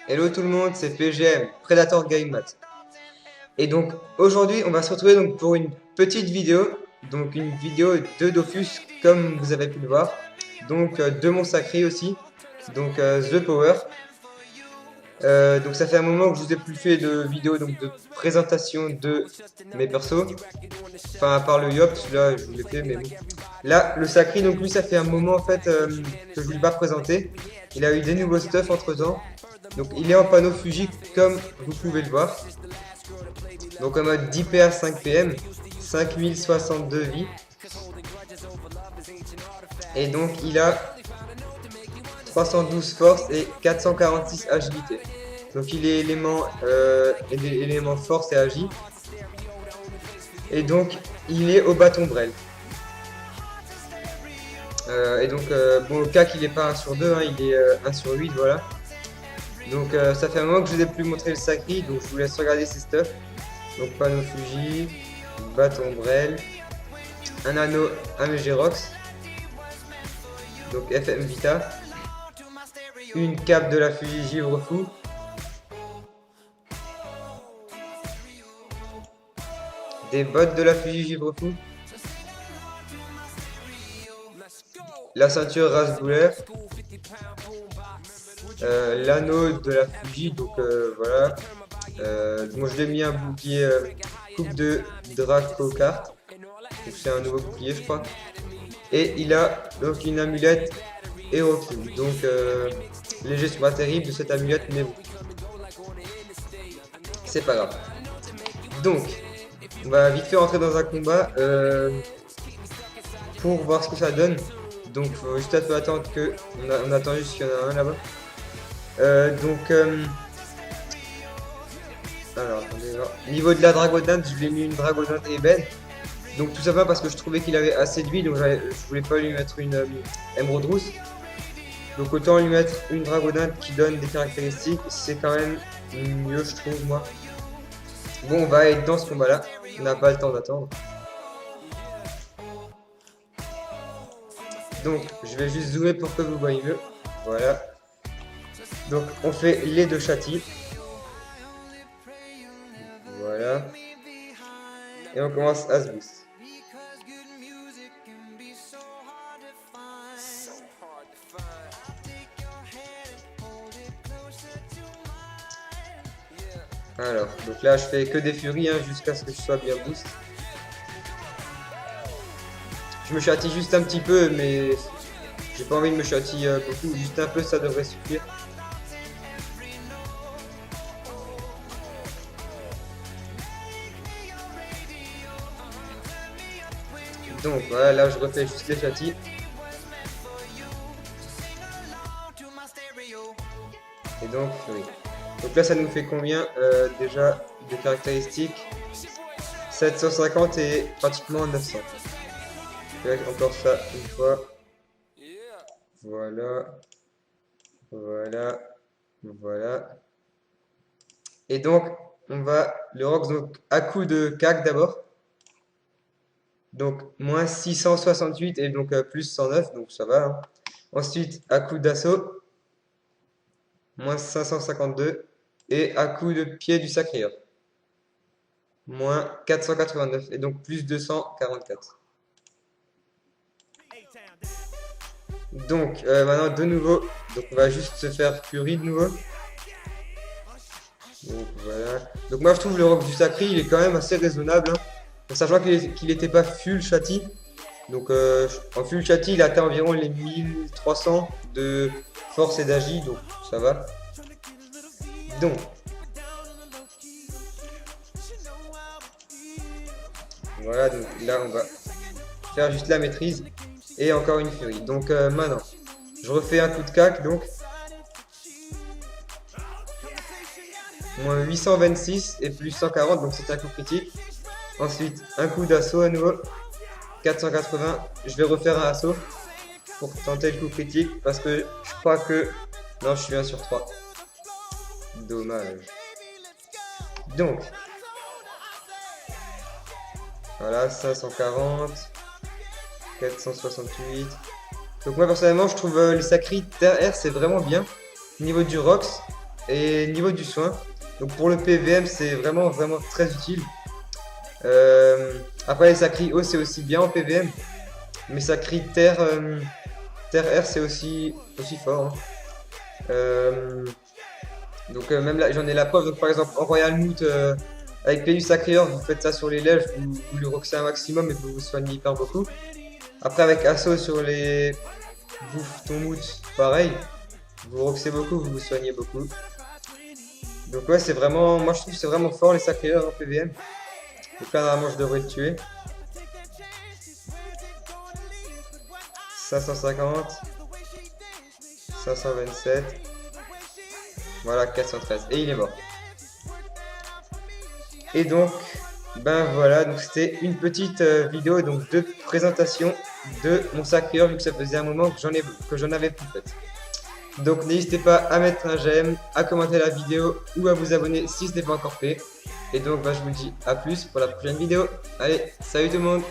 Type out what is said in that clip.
Hello tout le monde, c'est PGM, Predator Game Mat. Et donc aujourd'hui on va se retrouver donc pour une petite vidéo, donc une vidéo de Dofus comme vous avez pu le voir, donc de mon sacré aussi, donc The Power. Donc ça fait un moment que je vous ai plus fait de vidéos donc de présentation de mes persos, enfin à part le Yop, celui-là je vous l'ai fait mais bon. Là le sacré donc lui ça fait un moment en fait que je ne l'ai pas présenté, il a eu des nouveaux stuff entre temps. Donc il est en panneau Fuji comme vous pouvez le voir. Donc en mode 10 PA 5 PM, 5062 vies. Et donc il a 312 force et 446 agilité. Donc il est élément force et agi. Et donc il est au bâton brel. Et donc bon, au cas qu'il n'est pas 1 sur 2, hein, il est 1 sur 8, voilà. Donc ça fait un moment que je vous ai plus montré le sacré, donc je vous laisse regarder ces stuff. Donc panneau Fuji, bâton brel, un anneau AMG Rox, donc FM Vita, une cape de la Fuji Givre Fou, des bottes de la Fuji Givre Fou, la ceinture Rasbouler, l'anneau de la Fuji, donc voilà. Moi je l'ai mis un bouclier coupe de Draco Kart, donc c'est un nouveau bouclier je crois. Et il a donc une amulette Herokin, donc les gestes sont pas terribles de cette amulette mais bon, c'est pas grave. Donc on va vite fait rentrer dans un combat pour voir ce que ça donne. Donc faut juste un peu attendre que on attend juste qu'il y en a un là-bas. Alors attendez voir. Niveau de la Dragodante, je lui ai mis une Dragodante ébène. Donc tout simplement parce que je trouvais qu'il avait assez de vie, donc je voulais pas lui mettre une émeraude rousse. Donc autant lui mettre une Dragodante qui donne des caractéristiques, c'est quand même mieux je trouve moi. Bon on va être dans ce combat là, on n'a pas le temps d'attendre. Donc je vais juste zoomer pour que vous voyez mieux. Voilà. Donc on fait les deux châtilles. Voilà. Et on commence à se boost. Alors, donc là je fais que des furies hein, jusqu'à ce que je sois bien boost. Je me châtie juste un petit peu, mais j'ai pas envie de me châtiller beaucoup, juste un peu ça devrait suffire. Donc voilà, là je refais juste les châtilles. Et donc furie. Donc là ça nous fait combien déjà de caractéristiques? 750 et pratiquement 900. Encore ça une fois. Voilà. Voilà. Voilà. Et donc on va le Rox donc à coup de cac d'abord. Donc moins 668 et donc plus 109, donc ça va. Hein. Ensuite à coup d'assaut. Moins 552 et à coup de pied du sacré. Moins 489 et donc plus 244. Donc maintenant de nouveau, donc on va juste se faire furie de nouveau. Donc voilà. Donc moi je trouve le rock du sacré il est quand même assez raisonnable. Hein. Sachant qu'il n'était pas full châti. Donc en full châti il atteint environ les 1300 de force et d'agi. Donc ça va. Donc voilà, donc là on va faire juste la maîtrise et encore une furie. Donc maintenant, je refais un coup de cac donc. Moins 826 et plus 140, donc c'est un coup critique. Ensuite, un coup d'assaut à nouveau. 480, je vais refaire un assaut pour tenter le coup critique parce que je crois que... Non, je suis 1 sur 3. Dommage. Donc, voilà, 540, 468. Donc moi personnellement, je trouve les sacrés TR c'est vraiment bien. Au niveau du Rox, Et niveau du soin, donc pour le PVM, c'est vraiment très utile. Après, les sacris eau, c'est aussi bien en PVM, mais sacris terre, terre air, c'est aussi fort, hein. Donc même là, j'en ai la preuve. Donc par exemple, en Royal Moot, avec Pélus Sacréor, vous faites ça sur les lèvres, vous le roxez un maximum et vous vous soignez hyper beaucoup. Après, avec Asso sur les bouffe ton moot, pareil, vous roxez beaucoup, vous vous soignez beaucoup. Donc ouais, c'est vraiment, moi je trouve que c'est vraiment fort les Sacréors en PVM. Donc là, normalement, je devrais le tuer. 550, 527, voilà 413 et il est mort. Et donc, ben voilà, donc c'était une petite vidéo donc de présentation de mon Sacréor vu que ça faisait un moment que j'en avais plus fait. Donc n'hésitez pas à mettre un j'aime, à commenter la vidéo ou à vous abonner si ce n'est pas encore fait. Et donc ben, je vous dis à plus pour la prochaine vidéo. Allez, salut tout le monde!